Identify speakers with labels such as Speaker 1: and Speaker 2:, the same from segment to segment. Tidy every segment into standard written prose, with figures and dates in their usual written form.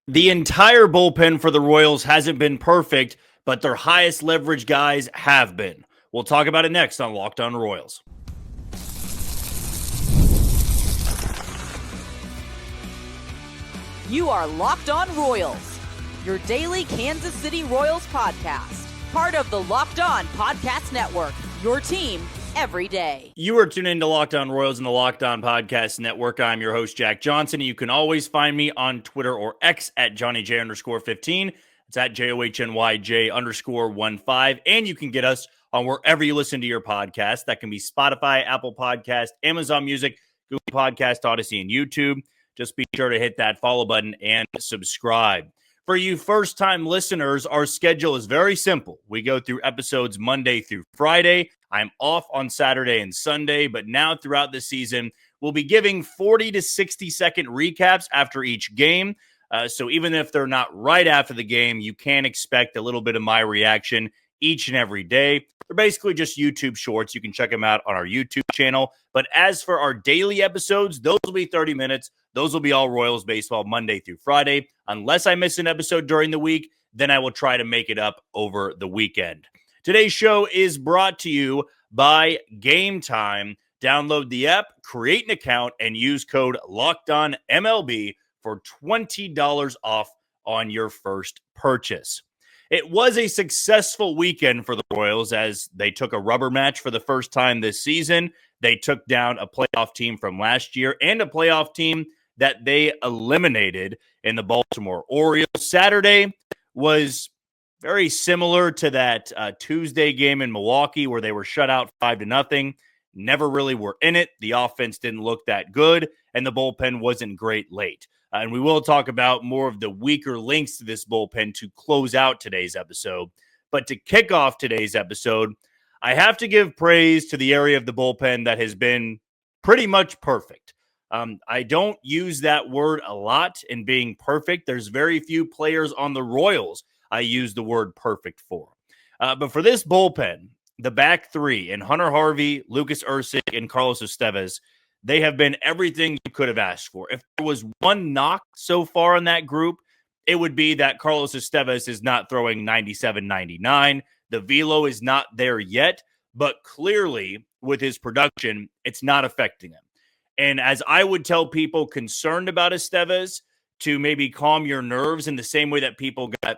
Speaker 1: The entire bullpen for the Royals hasn't been perfect, but their highest leverage guys have been. We'll talk about it next on Locked On Royals.
Speaker 2: You are Locked On Royals, your daily Kansas City Royals podcast. Part of the Locked On Podcast Network, your team every day.
Speaker 1: You are tuned into Locked On Royals and the Locked On Podcast Network. I'm your host, Jack Johnson. You can always find me on Twitter or X at JohnnyJ_15. It's at JOHNYJ_15. And you can get us on wherever you listen to your podcast. That can be Spotify, Apple Podcast, Amazon Music, Google Podcast, Odyssey, and YouTube. Just be sure to hit that follow button and subscribe. For you first-time listeners, our schedule is very simple. We go through episodes Monday through Friday. I'm off on Saturday and Sunday, but now throughout the season, we'll be giving 40 to 60-second recaps after each game. So even if they're not right after the game, you can expect a little bit of my reaction each and every day. They're basically just YouTube shorts. You can check them out on our YouTube channel. But as for our daily episodes, those will be 30 minutes. Those will be all Royals baseball Monday through Friday. Unless I miss an episode during the week, then I will try to make it up over the weekend. Today's show is brought to you by Gametime. Download the app, create an account, and use code LOCKEDONMLB for $20 off on your first purchase. It was a successful weekend for the Royals as they took a rubber match for the first time this season. They took down a playoff team from last year and a playoff team that they eliminated in the Baltimore Orioles. Saturday was very similar to that Tuesday game in Milwaukee where they were shut out 5-0. Never really were in it. The offense didn't look that good, and the bullpen wasn't great late. And we will talk about more of the weaker links to this bullpen to close out today's episode. But to kick off today's episode, I have to give praise to the area of the bullpen that has been pretty much perfect. I don't use that word a lot in being perfect. There's very few players on the Royals I use the word perfect for. But for this bullpen, the back three in Hunter Harvey, Lucas Erceg, and Carlos Estevez, they have been everything you could have asked for. If there was one knock so far in that group, it would be that Carlos Estevez is not throwing 97-99. The velo is not there yet, but clearly with his production, it's not affecting him. And as I would tell people concerned about Estevez to maybe calm your nerves in the same way that people got,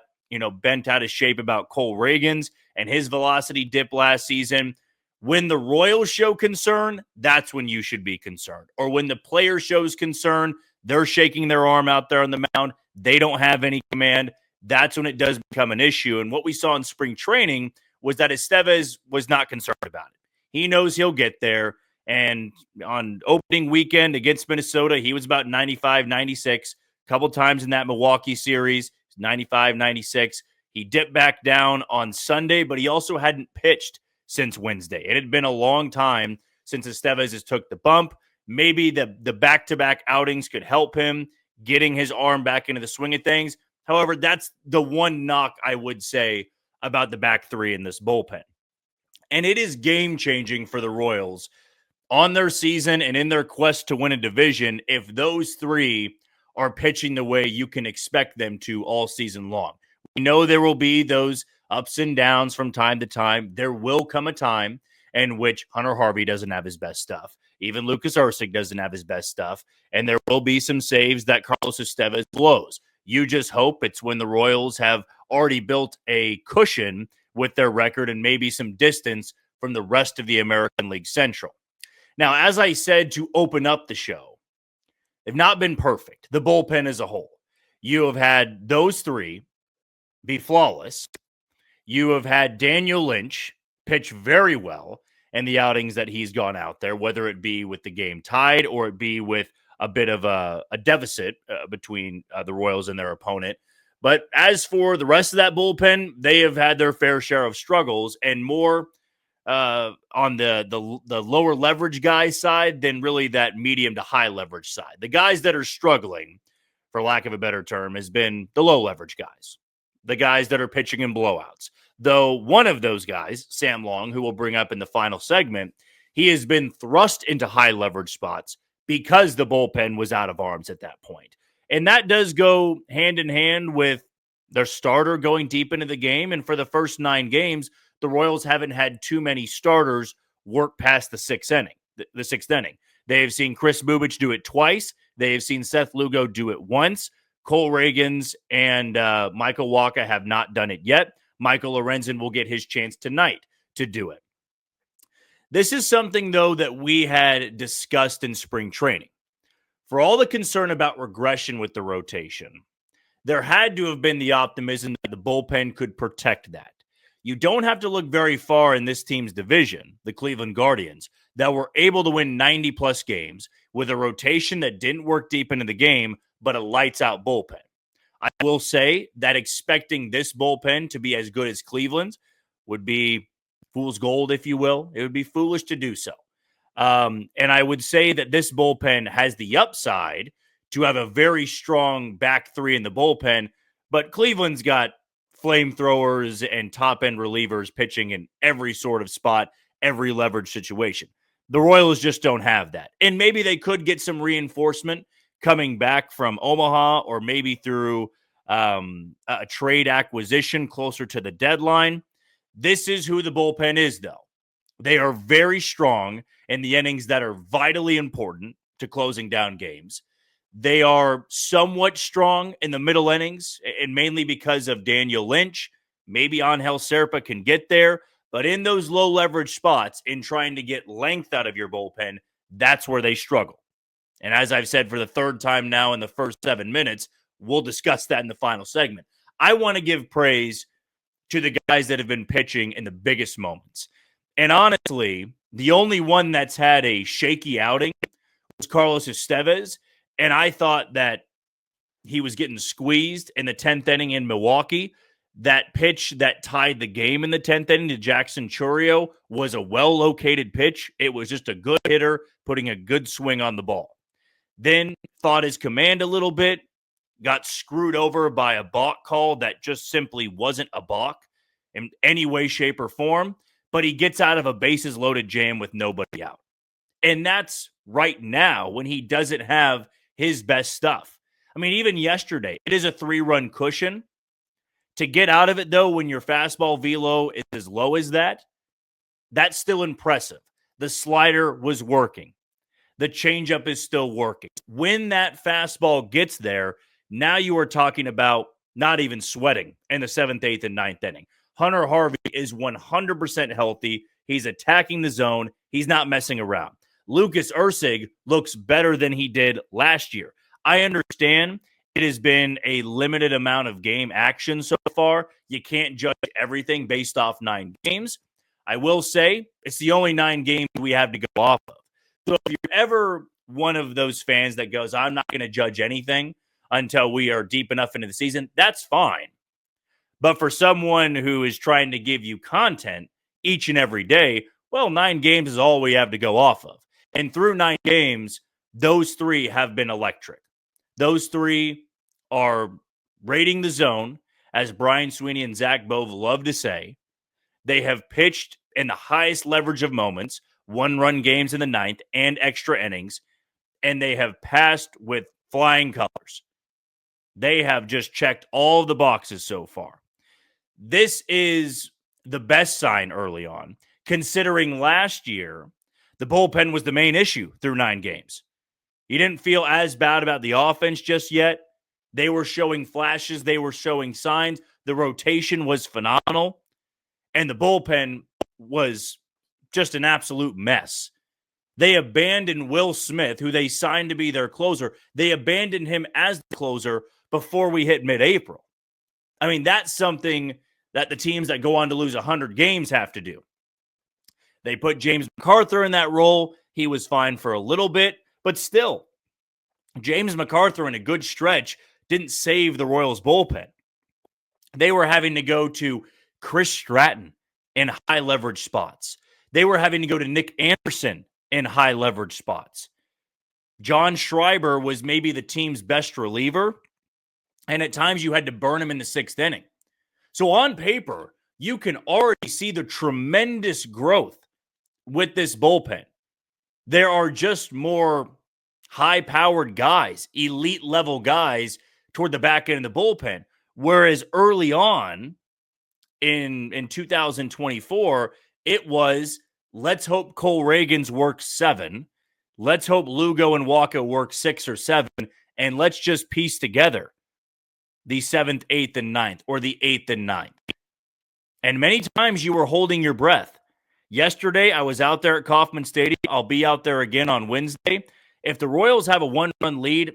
Speaker 1: bent out of shape about Cole Reagans and his velocity dip last season, when the Royals show concern, that's when you should be concerned. Or when the player shows concern, they're shaking their arm out there on the mound, they don't have any command, that's when it does become an issue. And what we saw in spring training was that Estevez was not concerned about it. He knows he'll get there. And on opening weekend against Minnesota, he was about 95, 96. A couple times in that Milwaukee series, 95, 96. He dipped back down on Sunday, but he also hadn't pitched since Wednesday. It had been a long time since Estevez has took the bump. Maybe the back-to-back outings could help him getting his arm back into the swing of things. However, that's the one knock I would say about the back three in this bullpen. And it is game-changing for the Royals on their season and in their quest to win a division if those three are pitching the way you can expect them to all season long. We know there will be those ups and downs from time to time. There will come a time in which Hunter Harvey doesn't have his best stuff. Even Lucas Erceg doesn't have his best stuff. And there will be some saves that Carlos Estevez blows. You just hope it's when the Royals have already built a cushion with their record and maybe some distance from the rest of the American League Central. Now, as I said to open up the show, they've not been perfect, the bullpen as a whole. You have had those three be flawless. You have had Daniel Lynch pitch very well in the outings that he's gone out there, whether it be with the game tied or it be with a bit of a deficit between the Royals and their opponent. But as for the rest of that bullpen, they have had their fair share of struggles and more on the lower leverage guys side than really that medium to high leverage side. The guys that are struggling, for lack of a better term, has been the low leverage guys, the guys that are pitching in blowouts. Though one of those guys, Sam Long, who we'll bring up in the final segment, he has been thrust into high leverage spots because the bullpen was out of arms at that point. And that does go hand in hand with their starter going deep into the game. And for the first 9 games, the Royals haven't had too many starters work past the sixth inning. The sixth inning. They have seen Chris Bubich do it twice. They have seen Seth Lugo do it once. Cole Reagans and Michael Wacha have not done it yet. Michael Lorenzen will get his chance tonight to do it. This is something, though, that we had discussed in spring training. For all the concern about regression with the rotation, there had to have been the optimism that the bullpen could protect that. You don't have to look very far in this team's division, the Cleveland Guardians, that were able to win 90-plus games with a rotation that didn't work deep into the game, but a lights-out bullpen. I will say that expecting this bullpen to be as good as Cleveland's would be fool's gold, if you will. It would be foolish to do so. And I would say that this bullpen has the upside to have a very strong back three in the bullpen, but Cleveland's got flamethrowers and top-end relievers pitching in every sort of spot, every leverage situation. The Royals just don't have that. And maybe they could get some reinforcement coming back from Omaha or maybe through a trade acquisition closer to the deadline. This is who the bullpen is, though. They are very strong in the innings that are vitally important to closing down games. They are somewhat strong in the middle innings, and mainly because of Daniel Lynch. Maybe Angel Serpa can get there, but in those low leverage spots, in trying to get length out of your bullpen, that's where they struggle. And as I've said for the third time now in the first 7 minutes, we'll discuss that in the final segment. I want to give praise to the guys that have been pitching in the biggest moments. And honestly, the only one that's had a shaky outing was Carlos Estevez. And I thought that he was getting squeezed in the 10th inning in Milwaukee. That pitch that tied the game in the 10th inning to Jackson Chourio was a well-located pitch. It was just a good hitter putting a good swing on the ball. Then thought his command a little bit, got screwed over by a balk call that just simply wasn't a balk in any way, shape, or form. But he gets out of a bases-loaded jam with nobody out. And that's right now when he doesn't have his best stuff. I mean, even yesterday, it is a 3-run cushion. To get out of it, though, when your fastball velo is as low as that, that's still impressive. The slider was working. The changeup is still working. When that fastball gets there, now you are talking about not even sweating in the 7th, 8th, and 9th inning. Hunter Harvey is 100% healthy. He's attacking the zone. He's not messing around. Lucas Erceg looks better than he did last year. I understand it has been a limited amount of game action so far. You can't judge everything based off 9 games. I will say it's the only 9 games we have to go off of. So if you're ever one of those fans that goes, I'm not going to judge anything until we are deep enough into the season, that's fine. But for someone who is trying to give you content each and every day, well, 9 games is all we have to go off of. And through 9 games, those 3 have been electric. Those 3 are raiding the zone, as Brian Sweeney and Zach Bove love to say. They have pitched in the highest leverage of moments, 1-run games in the 9th and extra innings, and they have passed with flying colors. They have just checked all the boxes so far. This is the best sign early on, considering last year the bullpen was the main issue through 9 games. You didn't feel as bad about the offense just yet. They were showing flashes. They were showing signs. The rotation was phenomenal. And the bullpen was just an absolute mess. They abandoned Will Smith, who they signed to be their closer. They abandoned him as the closer before we hit mid-April. I mean, that's something that the teams that go on to lose 100 games have to do. They put James MacArthur in that role. He was fine for a little bit, but still, James MacArthur in a good stretch didn't save the Royals bullpen. They were having to go to Chris Stratton in high leverage spots. They were having to go to Nick Anderson in high leverage spots. John Schreiber was maybe the team's best reliever, and at times you had to burn him in the 6th inning. So on paper, you can already see the tremendous growth with this bullpen. There are just more high-powered guys, elite-level guys toward the back end of the bullpen. Whereas early on in 2024, it was, let's hope Cole Reagan's work 7. Let's hope Lugo and Waka work 6 or 7. And let's just piece together the 7th, 8th, and 9th, or the 8th and 9th. And many times you were holding your breath. Yesterday, I was out there at Kauffman Stadium. I'll be out there again on Wednesday. If the Royals have a 1-run lead,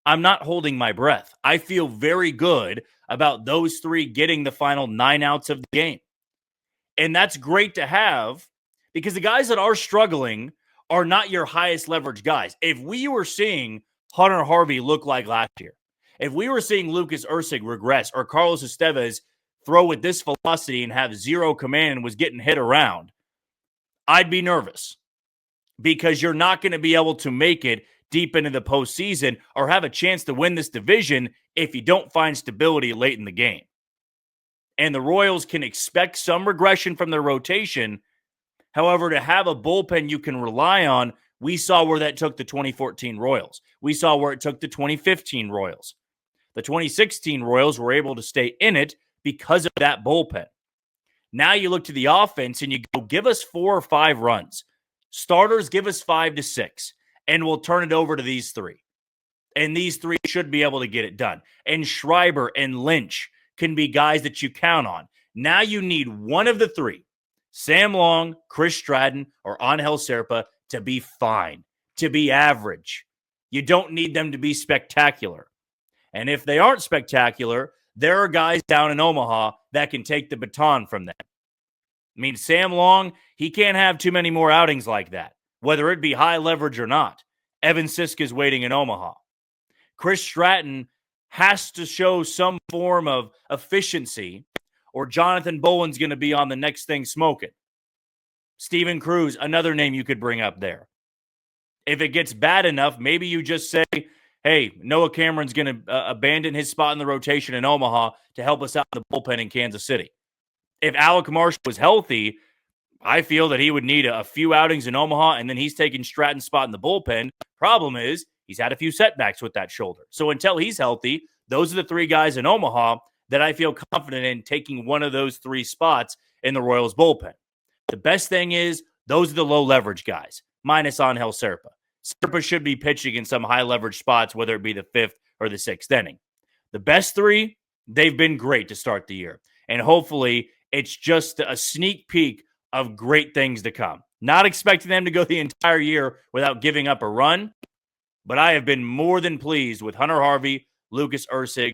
Speaker 1: I'm not holding my breath. I feel very good about those 3 getting the final 9 outs of the game. And that's great to have, because the guys that are struggling are not your highest leverage guys. If we were seeing Hunter Harvey look like last year, if we were seeing Lucas Erceg regress, or Carlos Estevez throw with this velocity and have zero command and was getting hit around, I'd be nervous, because you're not going to be able to make it deep into the postseason or have a chance to win this division if you don't find stability late in the game. And the Royals can expect some regression from their rotation. However, to have a bullpen you can rely on, we saw where that took the 2014 Royals. We saw where it took the 2015 Royals. The 2016 Royals were able to stay in it because of that bullpen. Now you look to the offense and you go, give us 4 or 5 runs. Starters, give us 5 to 6. And we'll turn it over to these 3. And these 3 should be able to get it done. And Schreiber and Lynch can be guys that you count on. Now you need one of the 3, Sam Long, Chris Stratton, or Angel Serpa, to be fine, to be average. You don't need them to be spectacular. And if they aren't spectacular, there are guys down in Omaha that can take the baton from them. I mean, Sam Long, he can't have too many more outings like that, whether it be high leverage or not. Evan Siska's waiting in Omaha. Chris Stratton has to show some form of efficiency, or Jonathan Bowen's going to be on the next thing smoking. Steven Cruz, another name you could bring up there. If it gets bad enough, maybe you just say, hey, Noah Cameron's going to abandon his spot in the rotation in Omaha to help us out in the bullpen in Kansas City. If Alec Marsh was healthy, I feel that he would need a few outings in Omaha, and then he's taking Stratton's spot in the bullpen. Problem is, he's had a few setbacks with that shoulder. So until he's healthy, those are the 3 guys in Omaha that I feel confident in taking one of those 3 spots in the Royals bullpen. The best thing is, those are the low leverage guys, minus Angel Serpa. Serpa should be pitching in some high leverage spots, whether it be the 5th or the 6th inning. The best 3, they've been great to start the year. And hopefully it's just a sneak peek of great things to come. Not expecting them to go the entire year without giving up a run, but I have been more than pleased with Hunter Harvey, Lucas Erceg,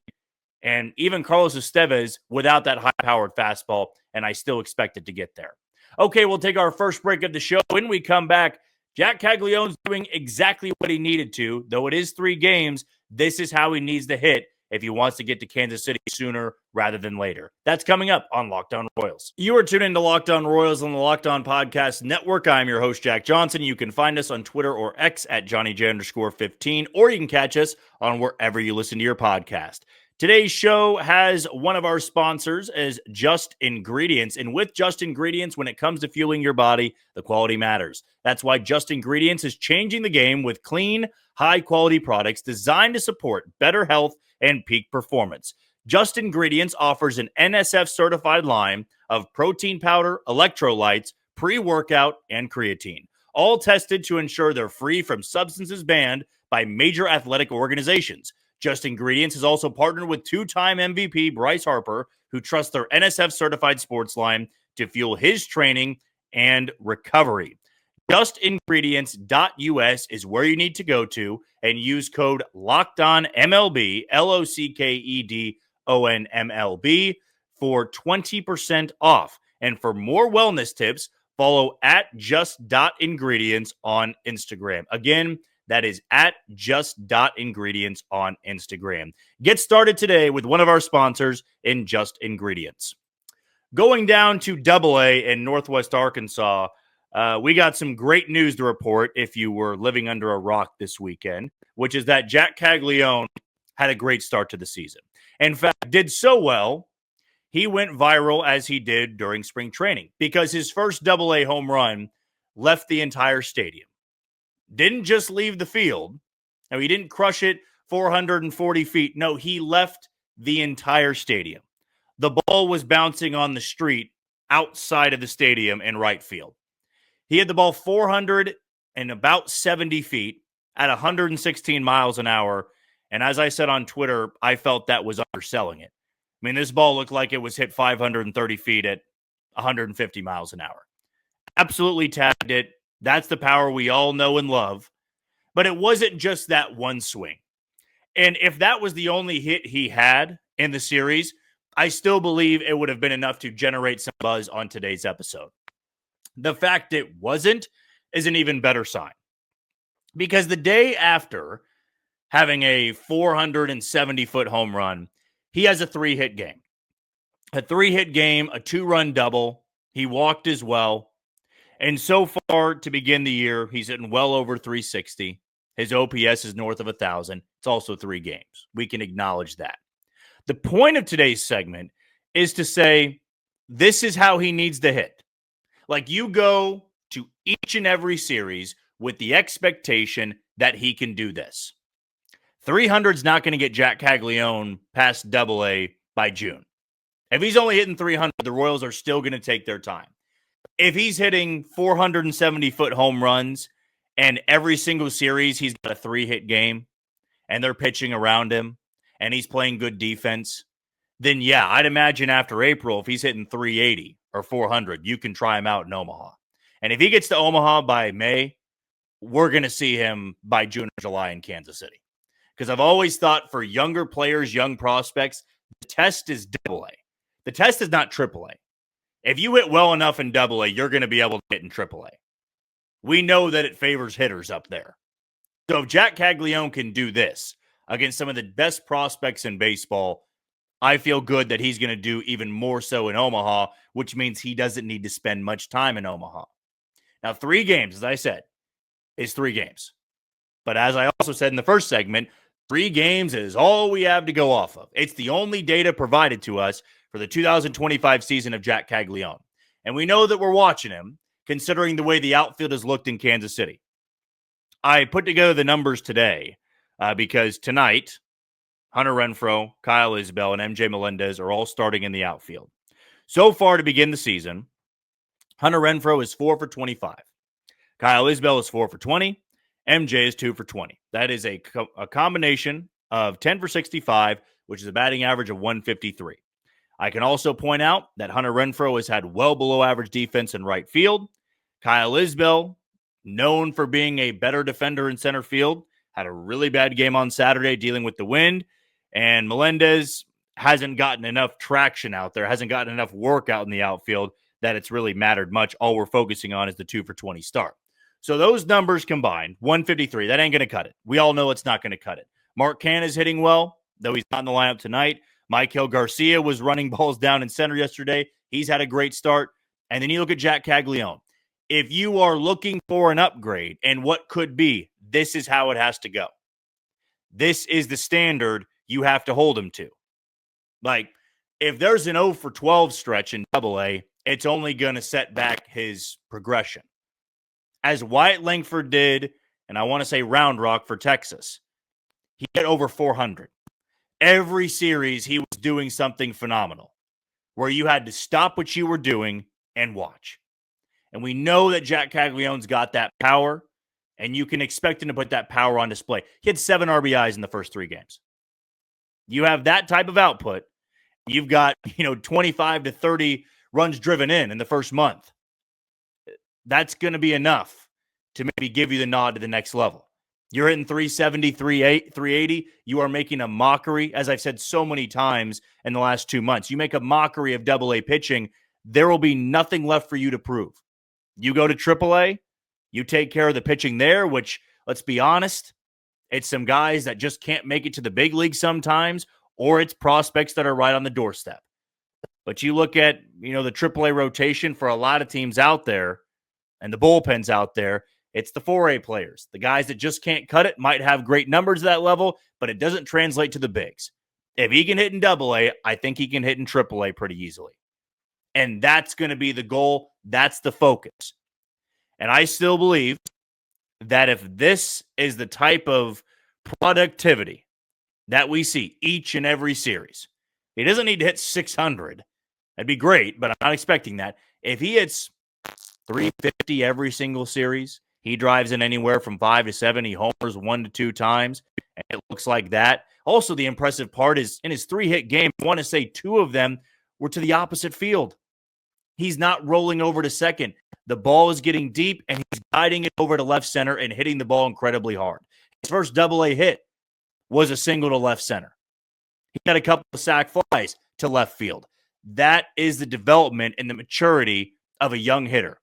Speaker 1: and even Carlos Estevez without that high-powered fastball, and I still expect it to get there. Okay, we'll take our first break of the show. When we come back, Jack Caglianone's doing exactly what he needed to. Though it is 3 games, this is how he needs to hit if he wants to get to Kansas City sooner rather than later. That's coming up on Locked On Royals. You are tuned into Locked On Royals on the Locked On Podcast Network. I'm your host, Jack Johnson. You can find us on Twitter or X at JohnnyJ_15, or you can catch us on wherever you listen to your podcast. Today's show has one of our sponsors as Just Ingredients. And with Just Ingredients, when it comes to fueling your body, the quality matters. That's why Just Ingredients is changing the game with clean, high-quality products designed to support better health and peak performance. Just Ingredients offers an NSF-certified line of protein powder, electrolytes, pre-workout, and creatine, all tested to ensure they're free from substances banned by major athletic organizations. Just Ingredients has also partnered with 2-time MVP Bryce Harper, who trusts their NSF-certified sports line to fuel his training and recovery. JustIngredients.us is where you need to go to and use code LOCKEDONMLB, LOCKEDONMLB, for 20% off. And for more wellness tips, follow at just.ingredients on Instagram. Again, that is at just.ingredients on Instagram. Get started today with one of our sponsors in Just Ingredients. Going down to AA in Northwest Arkansas, we got some great news to report if you were living under a rock this weekend, which is that Jack Caglianone had a great start to the season. In fact, did so well, he went viral as he did during spring training because his first AA home run left the entire stadium. Didn't just leave the field, Now, he didn't crush it 440 feet. No, he left the entire stadium. The ball was bouncing on the street outside of the stadium in right field. He had the ball 470 feet at 116 miles an hour. And as I said on Twitter, I felt that was underselling it. I mean, this ball looked like it was hit 530 feet at 150 miles an hour. Absolutely tagged it. That's the power we all know and love. But it wasn't just that one swing. And if that was the only hit he had in the series, I still believe it would have been enough to generate some buzz on today's episode. The fact it wasn't is an even better sign. Because the day after having a 470-foot home run, he has a 3-hit game. A 3-hit game, a 2-run double. He walked as well. And so far to begin the year, he's hitting well over 360. His OPS is north of 1,000. It's also 3 games. We can acknowledge that. The point of today's segment is to say, this is how he needs to hit. Like, you go to each and every series with the expectation that he can do this. 300 is not going to get Jack Caglianone past AA by June. If he's only hitting 300, the Royals are still going to take their time. If he's hitting 470-foot home runs and every single series he's got a 3-hit game and they're pitching around him and he's playing good defense, then yeah, I'd imagine after April, if he's hitting 380 or 400, you can try him out in Omaha. And if he gets to Omaha by May, we're going to see him by June or July in Kansas City. Because I've always thought for younger players, young prospects, the test is AA. The test is not AAA. If you hit well enough in AA, you're going to be able to hit in AAA. We know that it favors hitters up there. So if Jack Caglianone can do this against some of the best prospects in baseball, I feel good that he's going to do even more so in Omaha, which means he doesn't need to spend much time in Omaha. Now, 3 games, as I said, is 3 games. But as I also said in the first segment, 3 games is all we have to go off of. It's the only data provided to us for the 2025 season of Jack Caglianone. And we know that we're watching him, considering the way the outfield has looked in Kansas City. I put together the numbers today because tonight, Hunter Renfroe, Kyle Isbell, and MJ Melendez are all starting in the outfield. So far to begin the season, Hunter Renfroe is 4 for 25. Kyle Isbell is 4 for 20. MJ is 2 for 20. That is a combination of 10 for 65, which is a batting average of 153. I can also point out that Hunter Renfroe has had well below average defense in right field. Kyle Isbell, known for being a better defender in center field, had a really bad game on Saturday dealing with the wind. And Melendez hasn't gotten enough traction out there, hasn't gotten enough work out in the outfield that it's really mattered much. All we're focusing on is the 2 for 20 start. So those numbers combined, 153, that ain't going to cut it. We all know it's not going to cut it. Mark Canha is hitting well, though he's not in the lineup tonight. Michael Garcia was running balls down in center yesterday. He's had a great start. And then you look at Jack Caglianone. If you are looking for an upgrade and what could be, this is how it has to go. This is the standard you have to hold him to. Like, if there's an 0 for 12 stretch in AA, it's only going to set back his progression. As Wyatt Langford did, and I want to say Round Rock for Texas, he hit over 400. Every series, he was doing something phenomenal where you had to stop what you were doing and watch. And we know that Jack Caglianone's got that power, and you can expect him to put that power on display. He had 7 RBIs in the first 3 games. You have that type of output. You've got, 25 to 30 runs driven in the first month. That's going to be enough to maybe give you the nod to the next level. You're hitting 370, 380. You are making a mockery, as I've said so many times in the last 2 months. You make a mockery of AA pitching, there will be nothing left for you to prove. You go to AAA, you take care of the pitching there, which, let's be honest, it's some guys that just can't make it to the big league sometimes, or it's prospects that are right on the doorstep. But you look at, the AAA rotation for a lot of teams out there and the bullpens out there, it's the 4A players. The guys that just can't cut it might have great numbers at that level, but it doesn't translate to the bigs. If he can hit in AA, I think he can hit in AAA pretty easily. And that's going to be the goal. That's the focus. And I still believe that if this is the type of productivity that we see each and every series. He doesn't need to hit 600. That'd be great, but I'm not expecting that. If he hits 350 every single series, he drives in anywhere from 5 to 7. He homers 1 to 2 times, and it looks like that. Also, the impressive part is in his 3-hit game, I want to say 2 of them were to the opposite field. He's not rolling over to second. The ball is getting deep, and he's guiding it over to left center and hitting the ball incredibly hard. His first double-A hit was a single to left center. He had a couple of sac flies to left field. That is the development and the maturity of a young hitter.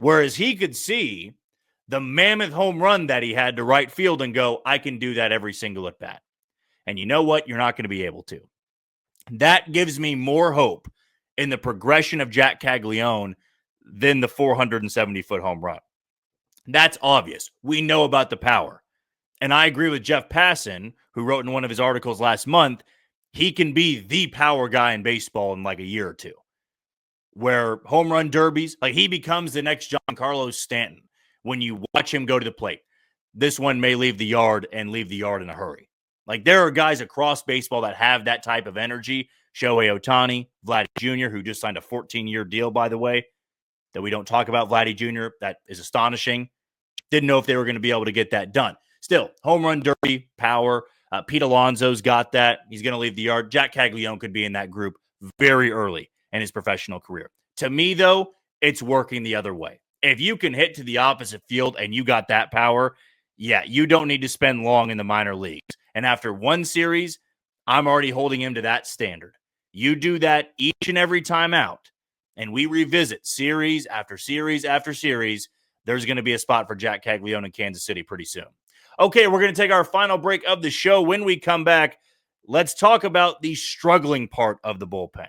Speaker 1: Whereas he could see the mammoth home run that he had to right field and go, I can do that every single at bat. And you know what? You're not going to be able to. That gives me more hope in the progression of Jack Caglianone than the 470-foot home run. That's obvious. We know about the power. And I agree with Jeff Passan, who wrote in one of his articles last month, he can be the power guy in baseball in like a year or two. Where home run derbies, like he becomes the next Giancarlo Stanton when you watch him go to the plate. This one may leave the yard and leave the yard in a hurry. Like there are guys across baseball that have that type of energy. Shohei Ohtani, Vladdy Jr., who just signed a 14-year deal, by the way, that we don't talk about Vladdy Jr. That is astonishing. Didn't know if they were going to be able to get that done. Still, home run derby, power. Pete Alonso's got that. He's going to leave the yard. Jack Caglianone could be in that group very early in his professional career. To me, though, it's working the other way. If you can hit to the opposite field and you got that power, yeah, you don't need to spend long in the minor leagues. And after one series, I'm already holding him to that standard. You do that each and every time out, and we revisit series after series after series, there's going to be a spot for Jack Caglianone in Kansas City pretty soon. Okay, we're going to take our final break of the show. When we come back, let's talk about the struggling part of the bullpen,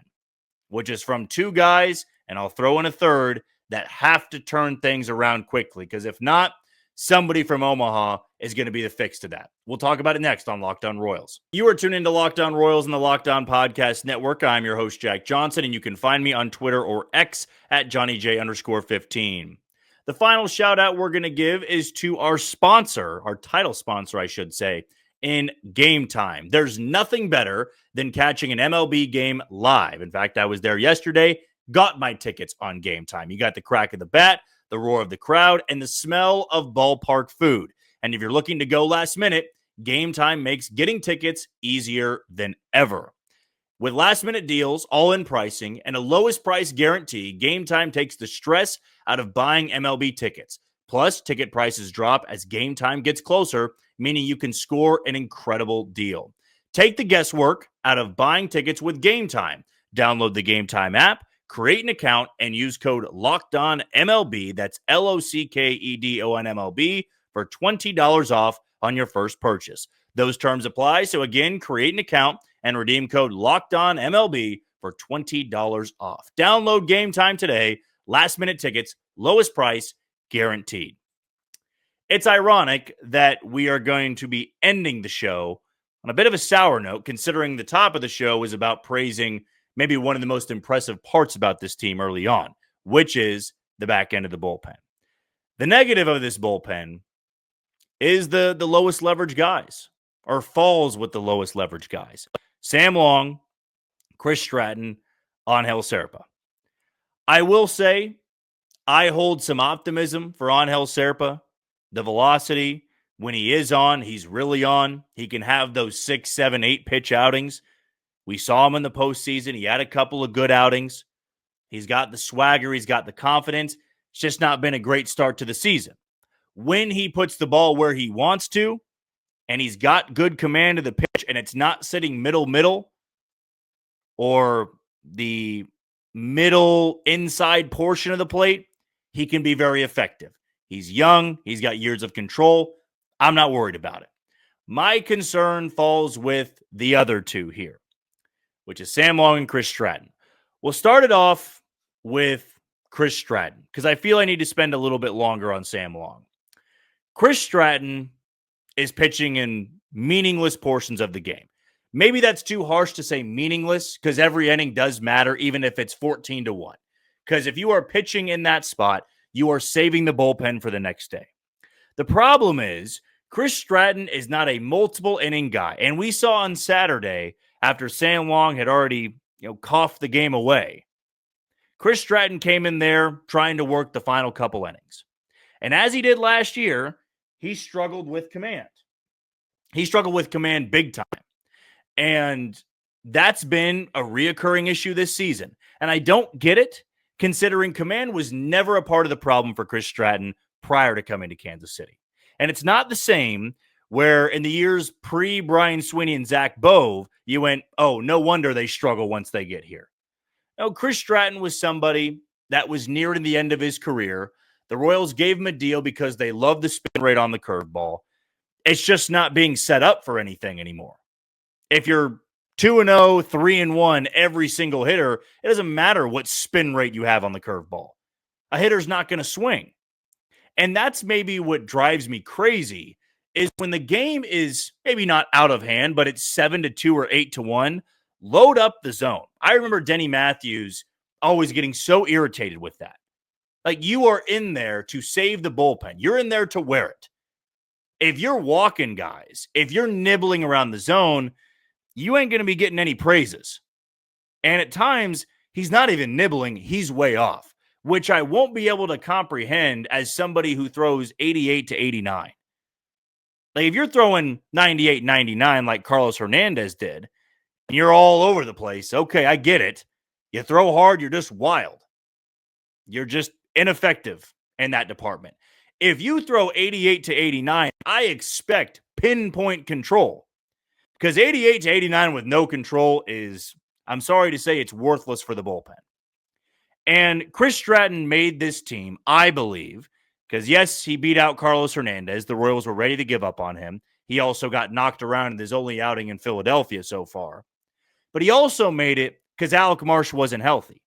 Speaker 1: which is from 2 guys, and I'll throw in a third, that have to turn things around quickly, because if not, somebody from Omaha is going to be the fix to that. We'll talk about it next on Locked On Royals. You are tuned into Locked On Royals and the Locked On Podcast Network. I'm your host, Jack Johnson, and you can find me on Twitter or X at JohnnyJ_15. The final shout out we're going to give is to our sponsor, our title sponsor, I should say, in Gametime. There's nothing better than catching an MLB game live. In fact, I was there yesterday, got my tickets on Gametime. You got the crack of the bat, the roar of the crowd, and the smell of ballpark food. And if you're looking to go last minute, Gametime makes getting tickets easier than ever. With last-minute deals, all-in pricing, and a lowest price guarantee, Gametime takes the stress out of buying MLB tickets. Plus, ticket prices drop as Gametime gets closer, meaning you can score an incredible deal. Take the guesswork out of buying tickets with Gametime. Download the Gametime app, create an account, and use code LOCKEDONMLB, that's LOCKEDONMLB, for $20 off on your first purchase. Those terms apply, so again, create an account and redeem code LOCKEDONMLB for $20 off. Download Gametime today. Last-minute tickets, lowest price, guaranteed. It's ironic that we are going to be ending the show on a bit of a sour note, considering the top of the show was about praising maybe one of the most impressive parts about this team early on, which is the back end of the bullpen. The negative of this bullpen is the lowest leverage guys, or falls with the lowest leverage guys. Sam Long, Chris Stratton, Angel Serpa. I will say I hold some optimism for Angel Serpa. The velocity, when he is on, he's really on. He can have those 6, 7, 8 pitch outings. We saw him in the postseason. He had a couple of good outings. He's got the swagger. He's got the confidence. It's just not been a great start to the season. When he puts the ball where he wants to, and he's got good command of the pitch, and it's not sitting middle, or the middle inside portion of the plate, he can be very effective. He's young. He's got years of control. I'm not worried about it. My concern falls with the other two here, which is Sam Long and Chris Stratton. We'll start it off with Chris Stratton, because I feel I need to spend a little bit longer on Sam Long. Chris Stratton is pitching in meaningless portions of the game. Maybe that's too harsh to say meaningless, because every inning does matter, even if it's 14-1. Because if you are pitching in that spot, you are saving the bullpen for the next day. The problem is Chris Stratton is not a multiple inning guy. And we saw on Saturday, after Sam Long had already, coughed the game away, Chris Stratton came in there trying to work the final couple innings. And as he did last year, he struggled with command. He struggled with command big time. And that's been a reoccurring issue this season. And I don't get it, considering command was never a part of the problem for Chris Stratton prior to coming to Kansas City. And it's not the same where in the years pre-Brian Sweeney and Zach Bove, you went, oh, no wonder they struggle once they get here. No, Chris Stratton was somebody that was nearing the end of his career. The Royals gave him a deal because they love the spin rate on the curveball. It's just not being set up for anything anymore. If you're 2-0, 3-1 every single hitter, it doesn't matter what spin rate you have on the curveball. A hitter's not going to swing. And that's maybe what drives me crazy is when the game is maybe not out of hand, but it's 7-2 or 8-1, load up the zone. I remember Denny Matthews always getting so irritated with that. Like, you are in there to save the bullpen. You're in there to wear it. If you're walking guys, if you're nibbling around the zone, you ain't going to be getting any praises. And at times, he's not even nibbling. He's way off, which I won't be able to comprehend as somebody who throws 88 to 89. Like, if you're throwing 98, 99 like Carlos Hernandez did, and you're all over the place, okay, I get it. You throw hard, you're just wild. You're just ineffective in that department. If you throw 88 to 89, I expect pinpoint control. Because 88 to 89 with no control is, I'm sorry to say, it's worthless for the bullpen. And Chris Stratton made this team, I believe, because yes, he beat out Carlos Hernandez. The Royals were ready to give up on him. He also got knocked around in his only outing in Philadelphia so far. But he also made it because Alec Marsh wasn't healthy.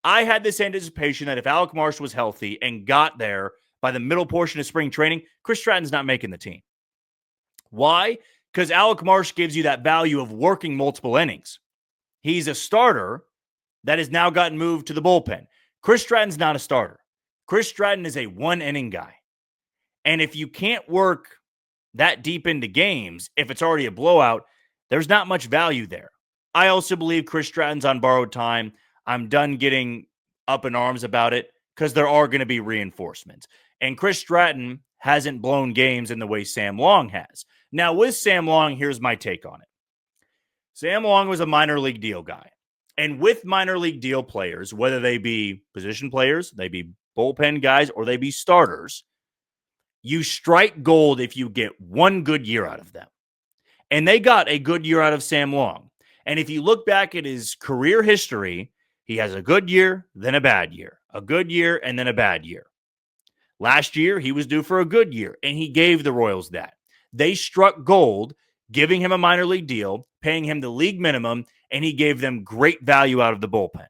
Speaker 1: I had this anticipation that if Alec Marsh was healthy and got there by the middle portion of spring training, Chris Stratton's not making the team. Why? Because Alec Marsh gives you that value of working multiple innings. He's a starter that has now gotten moved to the bullpen. Chris Stratton's not a starter. Chris Stratton is a one-inning guy. And if you can't work that deep into games, if it's already a blowout, there's not much value there. I also believe Chris Stratton's on borrowed time. I'm done getting up in arms about it because there are going to be reinforcements. And Chris Stratton hasn't blown games in the way Sam Long has. Now, with Sam Long, here's my take on it. Sam Long was a minor league deal guy. And with minor league deal players, whether they be position players, they be bullpen guys, or they be starters, you strike gold if you get one good year out of them. And they got a good year out of Sam Long. And if you look back at his career history, he has a good year, then a bad year, a good year, and then a bad year. Last year, he was due for a good year, and he gave the Royals that. They struck gold, giving him a minor league deal, paying him the league minimum, and he gave them great value out of the bullpen.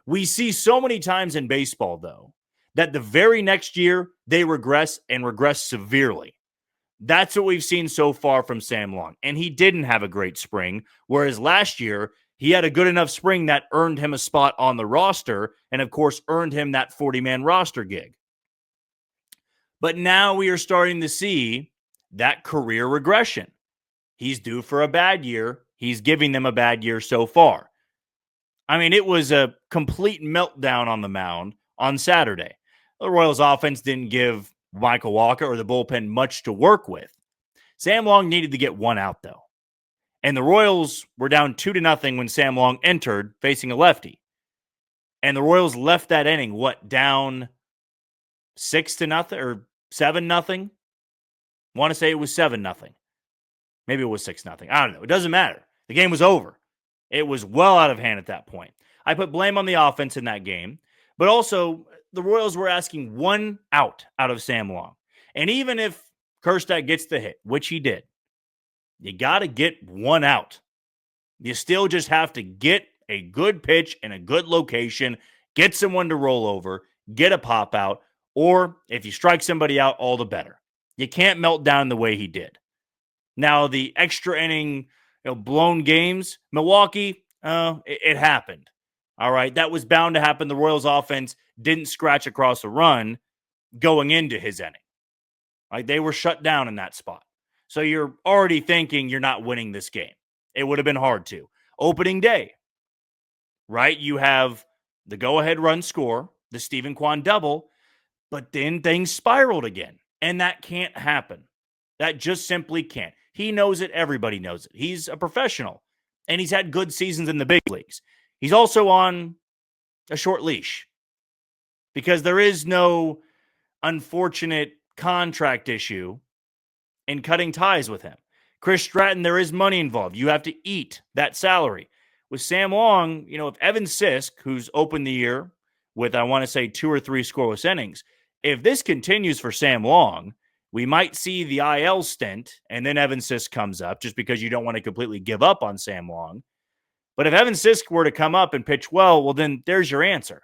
Speaker 1: We see so many times in baseball, though, that the very next year, they regress and regress severely. That's what we've seen so far from Sam Long. And he didn't have a great spring, whereas last year, he had a good enough spring that earned him a spot on the roster and, of course, earned him that 40-man roster gig. But now we are starting to see that career regression. He's due for a bad year. He's giving them a bad year so far. I mean, it was a complete meltdown on the mound on Saturday. The Royals offense didn't give Michael Walker or the bullpen much to work with. Sam Long needed to get one out, though. And the Royals were down 2-0 when Sam Long entered facing a lefty. And the Royals left that inning, down 6-0 or 7-0? Want to say it was 7-0. Maybe it was 6-0. I don't know. It doesn't matter. The game was over. It was well out of hand at that point. I put blame on the offense in that game, but also the Royals were asking one out of Sam Long. And even if Kerstad gets the hit, which he did, you got to get one out. You still just have to get a good pitch in a good location, get someone to roll over, get a pop out, or if you strike somebody out, all the better. You can't melt down the way he did. Now, the extra inning, blown games, Milwaukee, it happened. All right, that was bound to happen. The Royals offense didn't scratch across a run going into his inning. Like they were shut down in that spot. So you're already thinking you're not winning this game. It would have been hard to. Opening day, right? You have the go-ahead run score, the Stephen Kwan double, but then things spiraled again. And that can't happen. That just simply can't. He knows it. Everybody knows it. He's a professional, and he's had good seasons in the big leagues. He's also on a short leash because there is no unfortunate contract issue in cutting ties with him. Chris Stratton, there is money involved. You have to eat that salary. With Sam Long, if Evan Sisk, who's opened the year with, I want to say, 2 or 3 scoreless innings, if this continues for Sam Long, we might see the IL stint, and then Evan Sisk comes up just because you don't want to completely give up on Sam Long. But if Evan Sisk were to come up and pitch well, then there's your answer.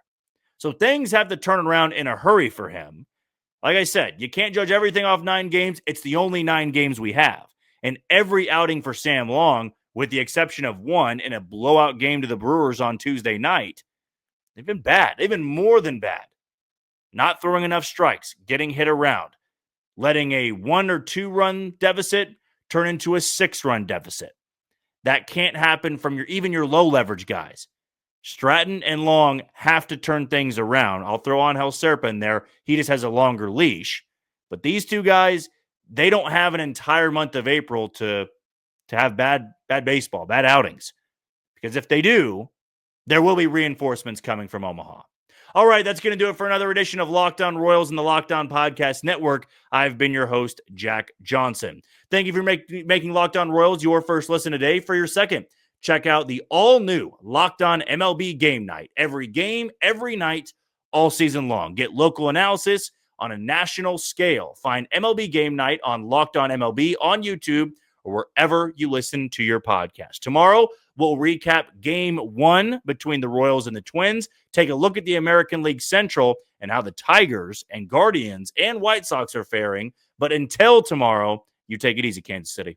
Speaker 1: So things have to turn around in a hurry for him. Like I said, you can't judge everything off 9 games. It's the only 9 games we have. And every outing for Sam Long, with the exception of one in a blowout game to the Brewers on Tuesday night, they've been bad. They've been more than bad. Not throwing enough strikes, getting hit around, letting a 1 or 2 run deficit turn into a 6-run deficit. That can't happen from even your low leverage guys. Stratton and Long have to turn things around. I'll throw on Serpa in there. He just has a longer leash. But these two guys, they don't have an entire month of April to have bad baseball, bad outings. Because if they do, there will be reinforcements coming from Omaha. All right, that's going to do it for another edition of Locked On Royals and the Locked On Podcast Network. I've been your host, Jack Johnson. Thank you for making Locked On Royals your first listen today. For your second, check out the all-new Locked On MLB Game Night. Every game, every night, all season long. Get local analysis on a national scale. Find MLB Game Night on Locked On MLB on YouTube or wherever you listen to your podcast. Tomorrow, we'll recap Game 1 between the Royals and the Twins, take a look at the American League Central and how the Tigers and Guardians and White Sox are faring. But until tomorrow, you take it easy, Kansas City.